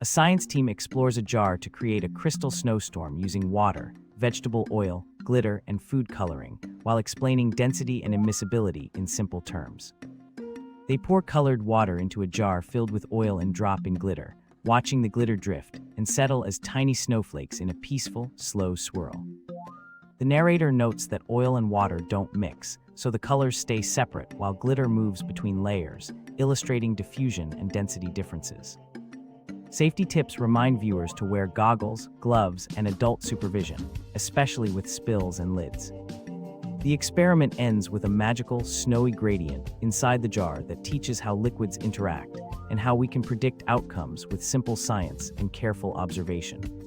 A science team explores a jar to create a crystal snowstorm using water, vegetable oil, glitter, and food coloring, while explaining density and immiscibility in simple terms. They pour colored water into a jar filled with oil and drop in glitter, watching the glitter drift and settle as tiny snowflakes in a peaceful, slow swirl. The narrator notes that oil and water don't mix, so the colors stay separate while glitter moves between layers, illustrating diffusion and density differences. Safety tips remind viewers to wear goggles, gloves, and adult supervision, especially with spills and lids. The experiment ends with a magical, snowy gradient inside the jar that teaches how liquids interact and how we can predict outcomes with simple science and careful observation.